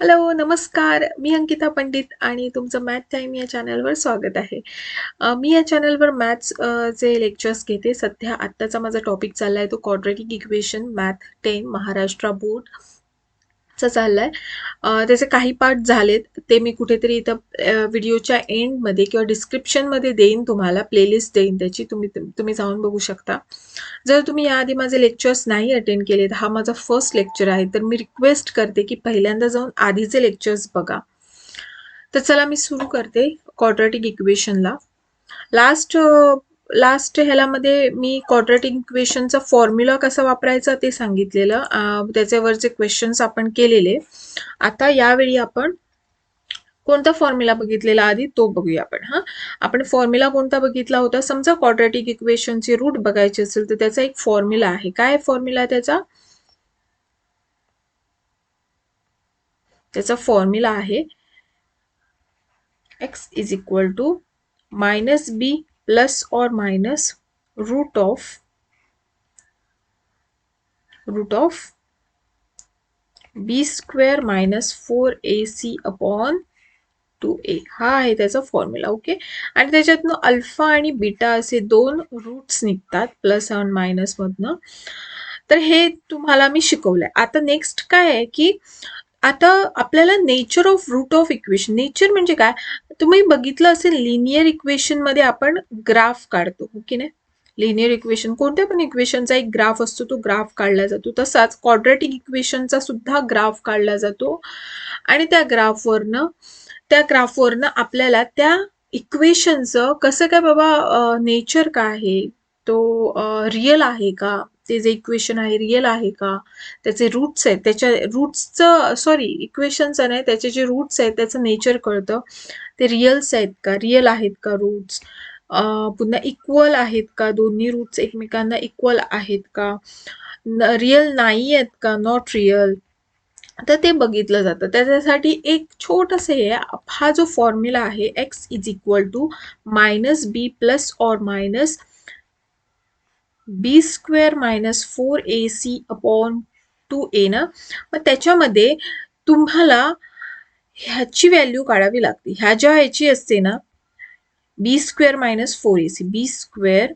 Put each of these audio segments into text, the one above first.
Hello, नमस्कार. मी अंकिता पंडित आणि तुमचं मॅथ टाईम या चॅनलवर स्वागत आहे. मी या चॅनलवर मॅथ्स चे लेक्चर्स घेते. सध्या आत्ताचा माझा टॉपिक चाललाय तो क्वाड्रॅटिक इक्वेशन मॅथ 10 महाराष्ट्र बोर्डचा चाललाय. त्याचे काही पार्ट झालेत, ते मी कुठेतरी इथं व्हिडिओच्या एंडमध्ये किंवा डिस्क्रिप्शनमध्ये देईन, तुम्हाला प्लेलिस्ट देईन त्याची, तुम्ही जाऊन बघू शकता. जर तुम्ही याआधी माझे लेक्चर्स नाही अटेंड केले, हा माझा फर्स्ट लेक्चर आहे, तर मी रिक्वेस्ट करते की पहिल्यांदा जाऊन आधीचे लेक्चर्स बघा. तर चला मी सुरू करते क्वाड्रॅटिक इक्वेशनला. लास्ट ह्यालामध्ये मी क्वाड्रॅटिक इक्वेशनचा फॉर्म्युला कसा वापरायचा ते सांगितलेलं. त्याच्यावरचे क्वेश्चन्स आपण केलेले. आता यावेळी आपण कोणता फॉर्म्युला बघितलेला आधी तो बघूया आपण फॉर्म्युला कोणता बघितला होता. समजा क्वाड्रॅटिक इक्वेशनची रूट बघायची असेल तर त्याचा एक फॉर्म्युला आहे. काय फॉर्म्युला त्याचा फॉर्म्युला आहे x is equal to minus B plus और minus root of B square minus 4ac upon 2a हा आहे त्याचा फॉर्म्युला. ओके. आणि त्याच्यातनं अल्फा आणि बीटा असे दोन रूट्स निघतात प्लस आणि मायनस मधनं. तर हे तुम्हाला मी शिकवलंय. आता नेक्स्ट काय आहे की आता आपल्याला nature of root of equation, nature म्हणजे काय, तुम्ही बघितलं असेल लिनियर इक्वेशन मध्ये आपण ग्राफ काढतो की नाही. लिनियर इक्वेशन कोणत्या पण इक्वेशनचा एक ग्राफ असतो, तो ग्राफ काढला जातो. तसाच क्वाड्रॅटिक इक्वेशनचा सुद्धा ग्राफ काढला जातो आणि त्या ग्राफवरनं आपल्याला त्या इक्वेशनचं कसं काय बाबा नेचर काय आहे, तो रिअल आहे का, ते जे इक्वेशन आहे रिअल आहे का, त्याचे रूट्स आहेत, त्याच्या रूट्सचं इक्वेशनचं नाही, त्याचे जे रूट्स आहेत त्याचं नेचर कळतं. ते रिअल आहेत का रूट्स, पुन्हा इक्वल आहेत का, दोन्ही रूट्स एकमेकांना इक्वल आहेत का, रिअल नाही आहेत का, नॉट रिअल, तर ते बघितलं जातं. त्याच्यासाठी एक छोटंसं हे हा जो फॉर्म्युला आहे x is equal to minus B plus और minus b square minus 4ac upon 2a ना. मग त्याच्यामध्ये तुम्हाला ह्याची व्हॅल्यू काढावी लागते. ह्याची असते ना बी स्क्वेअर मायनस 4ac, बी स्क्वेअर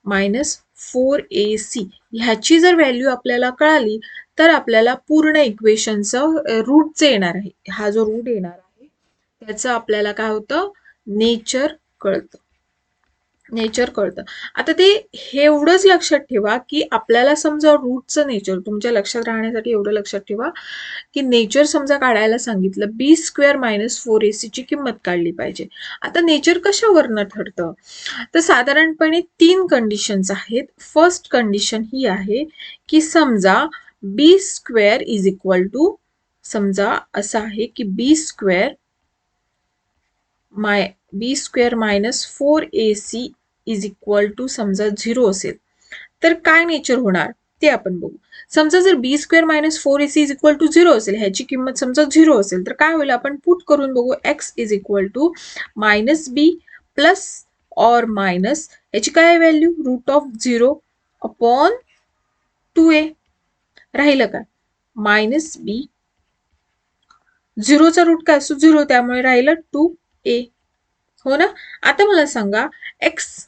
मायनस 4ac ह्याची जर व्हॅल्यू आपल्याला कळाली तर आपल्याला पूर्ण इक्वेशनचं रूटचे येणार आहे. हा जो रूट येणार आहे त्याचं आपल्याला काय होतं, नेचर कळतं. आता ते हे एवढंच लक्षात ठेवा की आपल्याला समजा रूटचं नेचर तुमच्या लक्षात राहण्यासाठी एवढं लक्षात ठेवा की नेचर समजा काढायला सांगितलं, बी स्क्वेअर मायनस 4ac ची किंमत काढली पाहिजे. आता नेचर कशावरनं ठरतं, तर साधारणपणे 3 कंडिशन्स आहेत. फर्स्ट कंडिशन ही आहे की समजा बी स्क्वेअर इज इक्वल टू, समजा असं आहे की b square minus 4ac is equal to समजा 0 असेल तर काय नेचर होणार ते आपण बघू. समजा जर बी square minus 4ac is equal to 0 असेल, ह्याची किंमत समजा 0 असेल तर काय होईल, आपण पुट करून बघू. x is equal to minus B plus और मायनस याची काय value, route of 0 upon 2a राहिलं का, मायनस बी 0चा रूट काय असतो 0, त्यामुळे राहिलं 2a. हो ना. आता मला सांगा x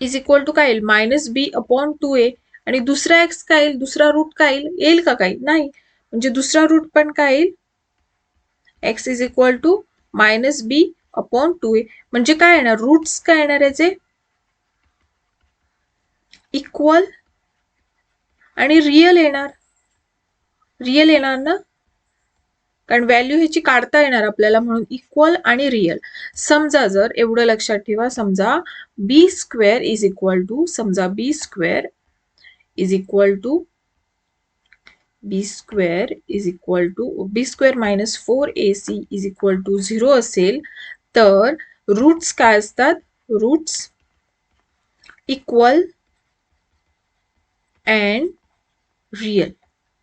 इज इक्वल टू काय येईल, मायनस बी अपॉन 2a आणि दुसरा एक्स काय येईल, दुसरा रूट काय येईल का, काही नाही. म्हणजे दुसरा रूट पण काय येईल, x is equal to minus b upon 2a. म्हणजे काय येणार, रूट्स काय येणार याचे, इक्वल आणि रिअल येणार ना, कारण व्हॅल्यू ह्याची काढता येणार आपल्याला, म्हणून इक्वल आणि रिअल. समजा जर एवढं लक्षात ठेवा, समजा बी स्क्वेअर इज इक्वल टू, समजा बी square is equal to B square minus 4ac is equal to 0 असेल तर रूट्स काय असतात, roots equal and real.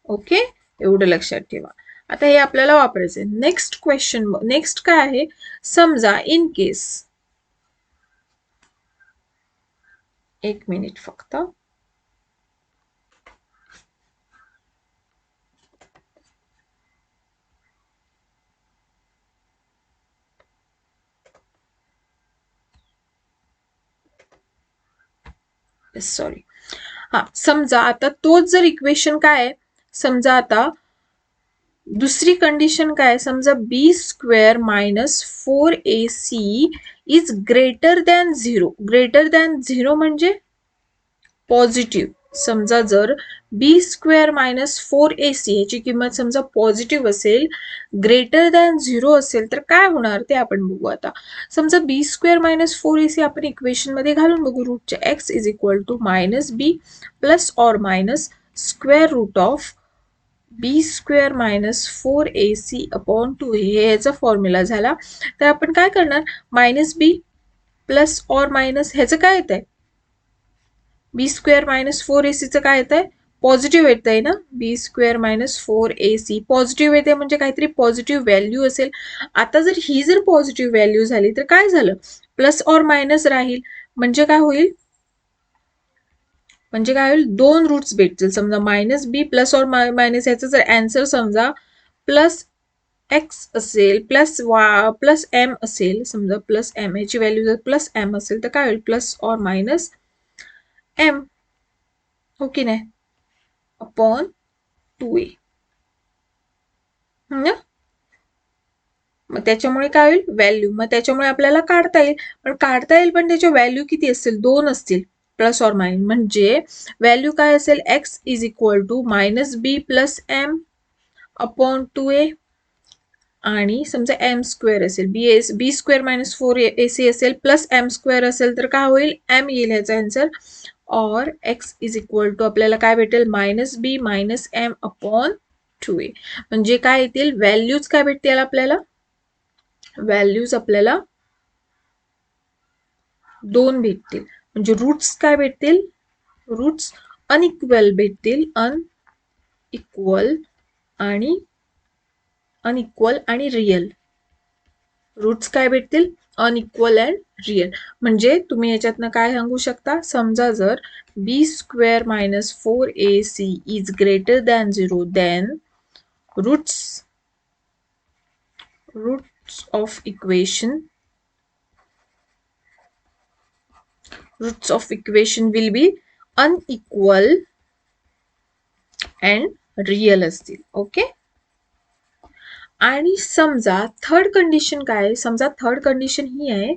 Okay, एवढं लक्षात ठेवा. आता हे आपल्याला वापरायचंय. नेक्स्ट काय आहे, समजा इन केस, एक मिनिट फक्त, सॉरी, हा समजा आता तोच जर इक्वेशन काय आहे, समजा आता दुसरी कंडिशन काय, समजा बी square minus 4ac is greater than 0. Greater than 0 म्हणजे पॉझिटिव्ह. समजा जर बी स्क्वेअर मायनस 4ac याची किंमत समजा पॉझिटिव्ह असेल, ग्रेटर दॅन 0 असेल, तर काय होणार ते आपण बघू. आता समजा बी स्क्वेअर मायनस 4ac आपण इक्वेशन मध्ये घालून बघू. रूटचे x is equal to minus B plus or minus square root of B square minus 4ac upon 2 हे याचा फॉर्म्युला झाला. तर आपण काय करणार, minus B plus or minus ह्याचं काय येत आहे, बी स्क्वेअर मायनस 4ac काय येत आहे, पॉझिटिव्ह येत आहे ना. बी स्क्वेअर मायनस 4ac पॉझिटिव्ह येते म्हणजे काहीतरी पॉझिटिव्ह व्हॅल्यू असेल. आता जर ही जर पॉझिटिव्ह व्हॅल्यू झाली तर काय झालं, प्लस ऑर मायनस राहील म्हणजे काय होईल, म्हणजे काय होईल, दोन रूट्स भेटतील. समजा minus B plus or minus याचा जर आन्सर समजा प्लस एक्स असेल, प्लस एम असेल, समजा प्लस एम याची व्हॅल्यू जर प्लस एम असेल तर काय होईल, प्लस ऑर मायनस एम, हो की नाही, अपॉन 2a. मग त्याच्यामुळे काय होईल, व्हॅल्यू, मग त्याच्यामुळे आपल्याला काढता येईल. पण त्याच्या व्हॅल्यू किती असतील, 2 असतील, प्लस ऑर मायनस. म्हणजे व्हॅल्यू काय असेल, x is equal to minus B plus m upon 2a. आणि समजा एम स्क्वेअर असेल, बी स्क्वेअर मायनस 4ac असेल प्लस एम स्क्वेअर असेल तर काय होईल, एम येईल ह्याचा आन्सर. और एक्स इज इक्वल टू आपल्याला काय भेटेल, मायनस बी मायनस एम अपॉन 2a. म्हणजे काय येतील, व्हॅल्यूज काय भेटतील आपल्याला, व्हॅल्यूज आपल्याला 2 भेटतील. म्हणजे रूट्स काय भेटतील, रूट्स अनइक्वल भेटतील, अनइक्वल आणि रियल. रूट्स काय भेटतील, अनइक्वल अँड रियल. म्हणजे तुम्ही याच्यातनं काय सांगू शकता, समजा जर बी square minus 4ac is greater than 0 then roots of equation will be unequal and real असतील. ओके. आणि समजा थर्ड कंडिशन काय, समजा थर्ड कंडिशन ही आहे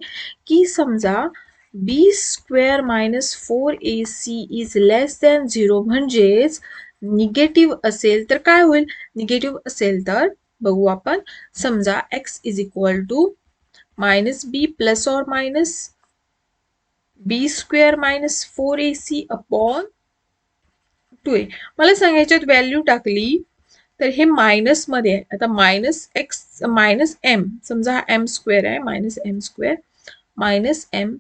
की समजा बी square minus 4ac is less than 0 म्हणजेच निगेटिव्ह असेल तर काय होईल, निगेटिव्ह असेल तर बघू आपण. समजा x is equal to minus B plus or minus b square minus 4ac upon 2a. मला सांगायच्यात व्हॅल्यू टाकली तर हे मायनस मध्ये आहे. आता मायनस एक्स मायनस एम, समजा हा एम स्क्वेअर आहे, मायनस एम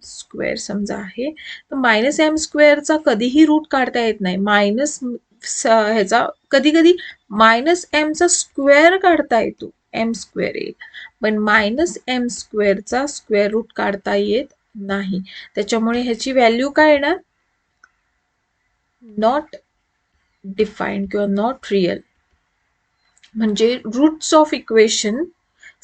स्क्वेअर समजा आहे, तर मायनस एम स्क्वेअरचा कधीही रूट काढता येत नाही. मायनस ह्याचा कधी कधी मायनस एमचा स्क्वेअर काढता येतो, एम स्क्वेअर येईल, पण मायनस एम स्क्वेअरचा स्क्वेअर रूट काढता येत नाही. त्याच्यामुळे ह्याची व्हॅल्यू काय येणार, नॉट डिफाईन्ड किंवा नॉट रियल. म्हणजे रूट्स ऑफ इक्वेशन,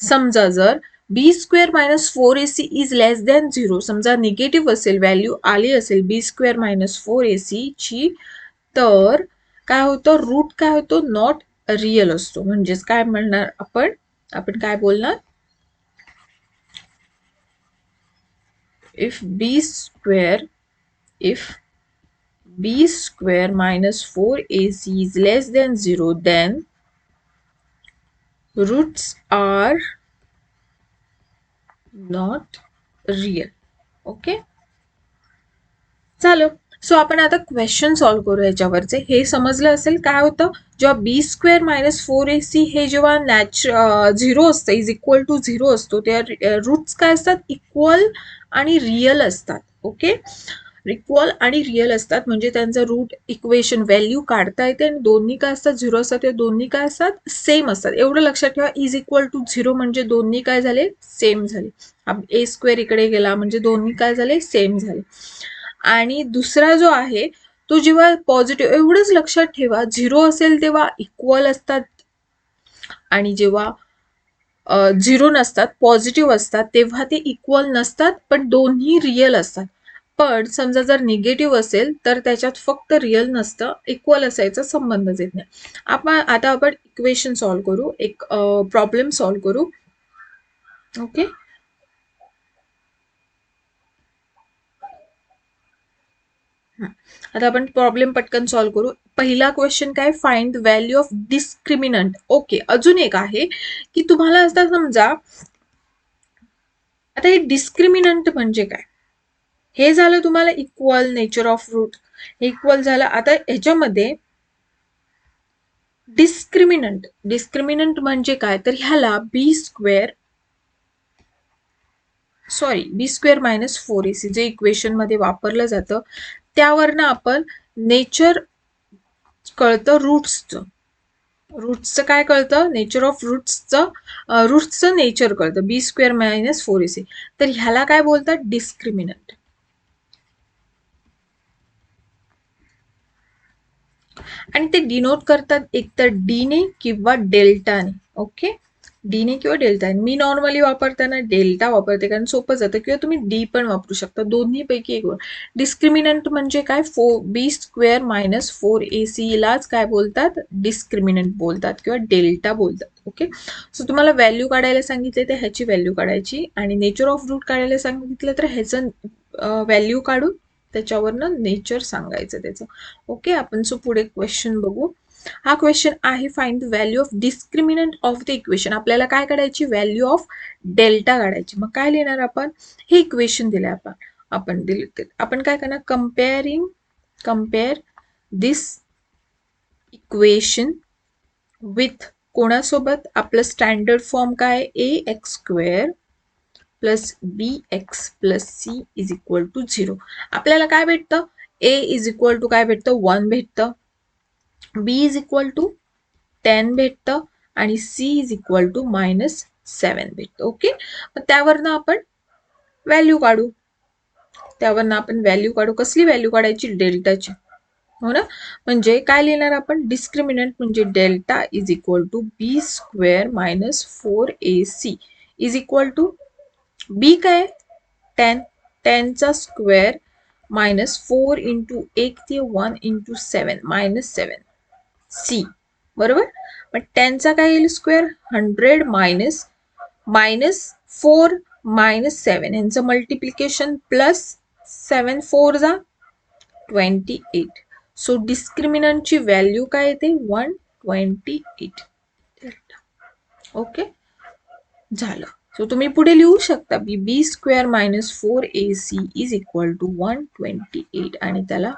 समजा जर बी square minus 4ac is less than 0, समजा निगेटिव्ह असेल, व्हॅल्यू आली असेल बी स्क्वेअर मायनस 4ac ची, तर काय होतं, रूट काय होतो, नॉट रियल असतो. म्हणजेच काय म्हणणार आपण काय बोलणार, if b square minus 4ac is less than 0 then roots are not real. Okay, झालं. सो आपण आता क्वेश्चन सॉल्व्ह करू याच्यावरचे. हे समजलं असेल काय होतं, जेव्हा बी स्क्वेअर मायनस 4ac हे जेव्हा झिरो असतं, इज इक्वल टू 0 असतो, तेव्हा रूट्स काय असतात, इक्वल आणि रियल असतात. ओके, इक्वल आणि रियल असतात म्हणजे त्यांचं रूट इक्वेशन व्हॅल्यू काढता येते आणि दोन्ही काय असतात, 0 असतात, ते दोन्ही काय असतात, सेम असतात. एवढं लक्षात ठेवा, इज इक्वल टू 0 म्हणजे दोन्ही काय झाले, सेम झाले. ए स्क्वेअर इकडे गेला म्हणजे दोन्ही काय झाले, सेम झाले. आणि दुसरा जो आहे तो जेव्हा पॉझिटिव्ह, एवढंच लक्षात ठेवा, 0 असेल तेव्हा इक्वल असतात आणि जेव्हा 0 नसतात, पॉझिटिव्ह असतात, तेव्हा ते इक्वल नसतात पण दोन्ही रियल असतात. पण समजा जर निगेटिव्ह असेल तर त्याच्यात फक्त रिअल नसतं, इक्वल असायचा संबंधच येत नाही. आता आपण इक्वेशन सॉल्व्ह करू, एक प्रॉब्लेम सॉल्व्ह करू. ओके, आता आपण प्रॉब्लेम पटकन सॉल्व्ह करू. पहिला क्वेश्चन काय, find the value of discriminant. Okay, अजून एक आहे की तुम्हाला आता समजा, आता हे डिस्क्रिमिनंट म्हणजे काय, हे झालं तुम्हाला इक्वल, नेचर ऑफ रूट हे इक्वल झालं. आता ह्याच्यामध्ये डिस्क्रिमिनंट म्हणजे काय, तर ह्याला बी स्क्वेअर मायनस 4ac जे इक्वेशन मध्ये वापरलं जातं, त्यावरनं आपण नेचर कळतं रूट्सचं काय कळतं, नेचर ऑफ रूट्सचं नेचर कळतं, बी स्क्वेअर मायनस 4ac. तर ह्याला काय बोलतात, डिस्क्रिमिनंट. आणि ते डिनोट करतात एकतर डीने किंवा डेल्टाने. ओके, डीने किंवा डेल्टाने. मी नॉर्मली वापरताना डेल्टा वापरते कारण सोपं जातं, किंवा तुम्ही डी पण वापरू शकता, दोन्ही पैकी एक. डिस्क्रिमिनंट म्हणजे काय, बी स्क्वेअर मायनस 4ac लाच काय बोलतात, डिस्क्रिमिनंट बोलतात किंवा डेल्टा बोलतात. ओके, सो तुम्हाला व्हॅल्यू काढायला सांगितले तर ह्याची व्हॅल्यू काढायची, आणि नेचर ऑफ रूट काढायला सांगितलं तर ह्याचं व्हॅल्यू काढून त्याच्यावरनं नेचर सांगायचं त्याचं. ओके, आपण सो पुढे क्वेश्चन बघू. हा क्वेश्चन आहे, find the value of discriminant of the equation. आपल्याला काय काढायची, व्हॅल्यू ऑफ डेल्टा काढायची. मग काय लिहिणार आपण, हे इक्वेशन दिले आपण दिले, आपण काय करणार, कम्पेअर दिस इक्वेशन विथ कोणासोबत, आपलं स्टँडर्ड फॉर्म काय, ax² plus bx plus c is equal to 0. आपल्याला काय भेटतं, a इज इक्वल टू काय भेटतं, 1 भेटतं, b इज इक्वल टू 10 भेटतं, आणि c इज इक्वल टू -7 भेटतं. ओके, मग त्यावरनं आपण व्हॅल्यू काढू. कसली व्हॅल्यू काढायची, डेल्टाची. हो ना, म्हणजे काय लिहिणार आपण, डिस्क्रिमिनंट म्हणजे डेल्टा इज इक्वल टू बी² minus 4ac is equal to B काय, 10चा स्क्वेअर मायनस 4 इंटू 1 ते 1 इंटू 7 -7 सी, बरोबर. मग 10चा काय येईल स्क्वेअर, 100 -4 -7 यांचं मल्टिप्लिकेशन प्लस 7 4 जा 28. सो डिस्क्रिमिनंटची व्हॅल्यू काय येते, 128. ओके, झालं. सो तुम्ही पुढे लिहू शकता, बी² minus 4ac is equal to 128, आणि त्याला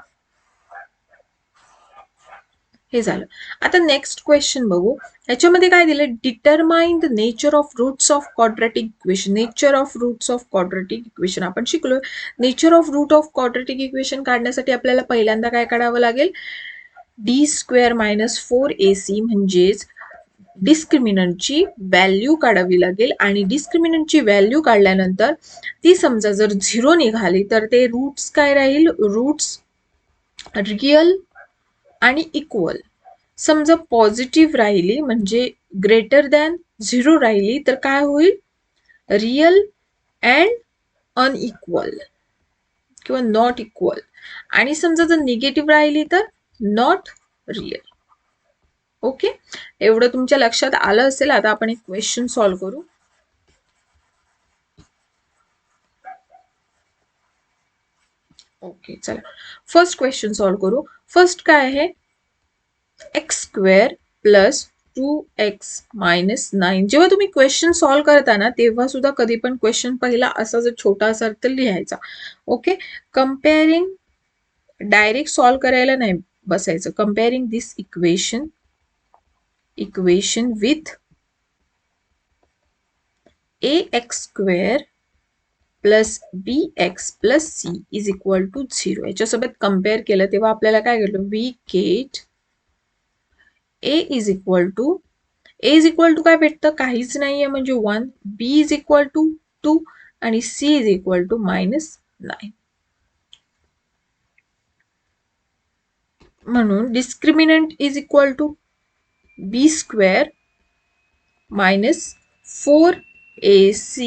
हे झालं. आता नेक्स्ट क्वेश्चन बघू. याच्यामध्ये काय दिलं, determine the nature of roots of quadratic equation. Nature of roots of quadratic equation आपण शिकलो. Nature of root of quadratic equation काढण्यासाठी आपल्याला पहिल्यांदा काय काढावं लागेल, d² मायनस 4ac म्हणजेच डिस्क्रिमिनंटची व्हॅल्यू काढावी लागेल. आणि डिस्क्रिमिनंटची व्हॅल्यू काढल्यानंतर ती समजा जर 0 निघाली तर ते रूट्स काय राहील, रूट्स रिअल आणि इक्वल. समजा पॉझिटिव्ह राहिली म्हणजे ग्रेटर दॅन 0 राहिली तर काय होईल, रिअल अँड अनइक्वल किंवा नॉट इक्वल. आणि समजा जर निगेटिव्ह राहिली तर नॉट रिअल. ओके, एवढं तुमच्या लक्षात आलं असेल. आता आपण एक क्वेश्चन सॉल्व्ह करू. ओके, चला फर्स्ट क्वेश्चन सॉल्व्ह करू. फर्स्ट काय आहे, x² प्लस 2x मायनस 9. जेव्हा तुम्ही क्वेश्चन सॉल्व्ह करता ना, तेव्हा सुद्धा कधी पण क्वेश्चन पहिला असा जर छोटा असेल तर लिहायचा. ओके, कम्पेअरिंग, डायरेक्ट सॉल्व्ह करायला नाही बसायचं. Comparing this equation with ax² plus bx plus c is equal to 0. याच्यासोबत कम्पेअर केलं तेव्हा आपल्याला काय घडलं, we get a is equal to काय भेटतं, काहीच नाहीये म्हणजे 1, b इज इक्वल टू 2 आणि c इज इक्वल टू -9. म्हणून discriminant is equal to b² minus 4ac.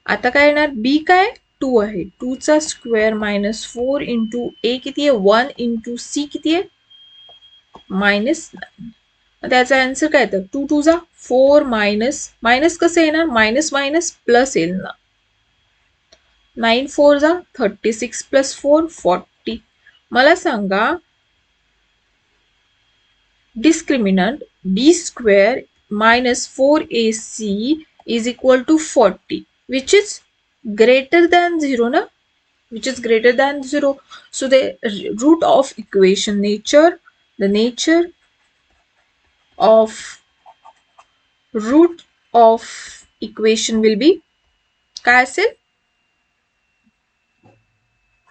आता काय येणार, b काय 2 आहे, 2 चा स्क्वेअर मायनस 4 इंटू ए किती आहे, 1 इंटू सी किती आहे, मायनस 9. त्याचा आन्सर काय येतं, 2 2 जा 4 मायनस मायनस कसं येणार, मायनस मायनस प्लस येईल ना, 9 4 जा 36 प्लस 4 40. मला सांगा discriminant b square minus 4ac is equal to 40, which is greater than 0 na, which is greater than 0. So the root of equation the nature of root of equation will be काय असेल,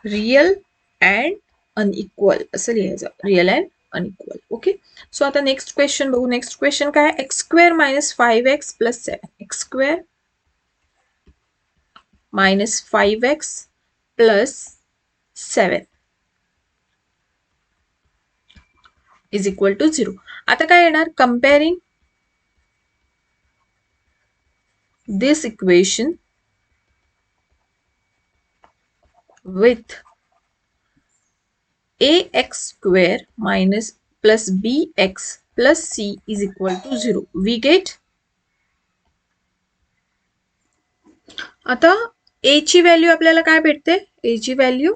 real and unequal असं लिहायचं, real and unequal. Okay. So आता next question बघू. Next question काय, x square minus 5x plus 7, x square minus 5x plus 7 is equal to 0. आता काय येणार, comparing this equation with ax square minus plus bx plus c is equal to 0. We get, आता a ची value आपल्याला काय भेटते, a ची value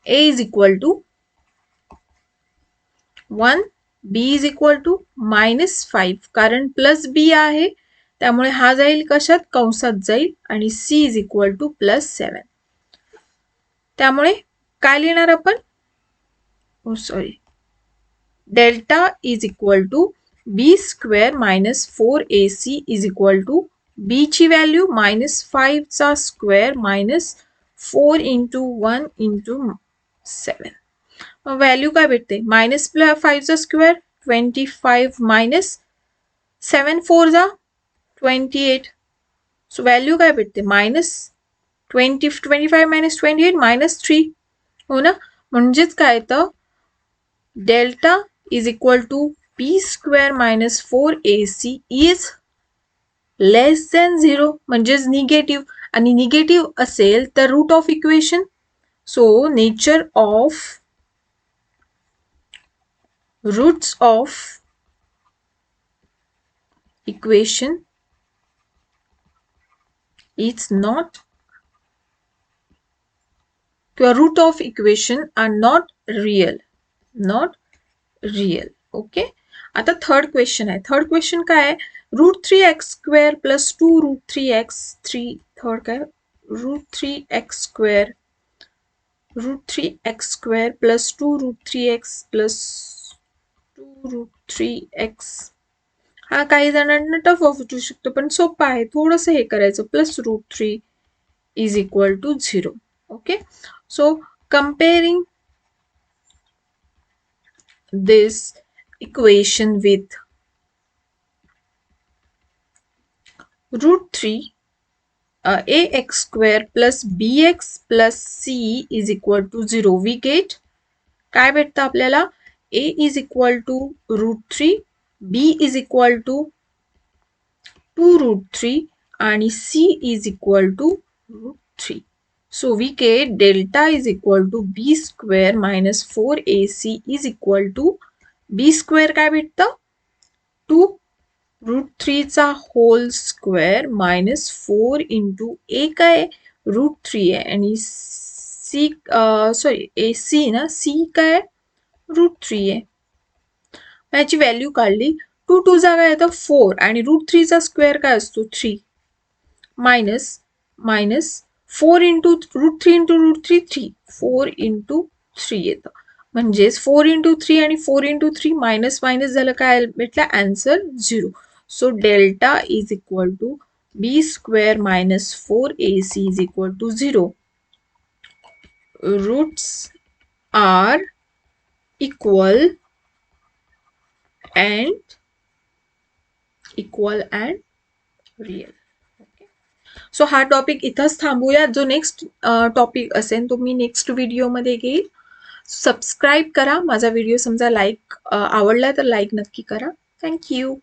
a is equal to 1, b is equal to minus 5, कारण प्लस b आहे त्यामुळे हा जाईल कशात, कंसात जाईल, आणि c is equal to plus 7. त्यामुळे काय लिहिणार आपण, delta is equal to b square minus 4ac is equal to b ची व्हॅल्यू minus 5 चा square minus 4 into 1 into 7. Value काय भेटते, minus 5 चा स्क्वेअर 25 minus 7 4 जा 28. सो व्हॅल्यू काय भेटते, minus 25 minus 28 minus 3. हो ना, म्हणजेच काय येतं, delta is equal to b square minus 4ac is less than 0, म्हणजेच निगेटिव्ह, आणि निगेटिव्ह असेल तर root of equation. So nature of roots of equation is not, किंवा root of equation are not real, not real. Okay. आता third question आहे. Third question काय आहे, root 3x square plus 2 root 3x 3, थर्ड काय, root 3x square plus 2 root 3x plus 2 root 3x. हा काही जणांना टफ वाटू शकतो पण सोपा आहे, थोडंसं हे करायचं, plus root 3 is equal to 0. Okay. So comparing this equation with root 3 ax square plus bx plus c is equal to 0. We get, काय भेटतं आपल्याला, a is equal to root 3, b is equal to 2 root 3 आणि c is equal to root 3. So we get delta is equal to b square minus 4ac is equal to b square काय भेटतं, 2 route 3 चा hole square minus 4 into ए काय route 3 आहे, आणि C ए C ना, C काय route 3 आहे. याची व्हॅल्यू काढली, 2 2 जा काय येतं 4, आणि रूट 3 चा स्क्वेअर काय असतो 3, minus minus 4 into root 3 into root 3 3, 4 into 3 येतं, म्हणजेच 4 इंटू 3 आणि 4 इंटू 3 मायनस मायनस झालं, काय भेटलं, answer 0. So delta is equal to b square minus 4ac is equal to 0. Roots are equal and real. Okay. So हा topic इथंच थांबूया. जो नेक्स्ट टॉपिक असेल तो मी नेक्स्ट व्हिडिओमध्ये घेईल. सबस्क्राईब करा माझा व्हिडिओ, समजा लाईक आवडला तर लाईक नक्की करा. थँक्यू.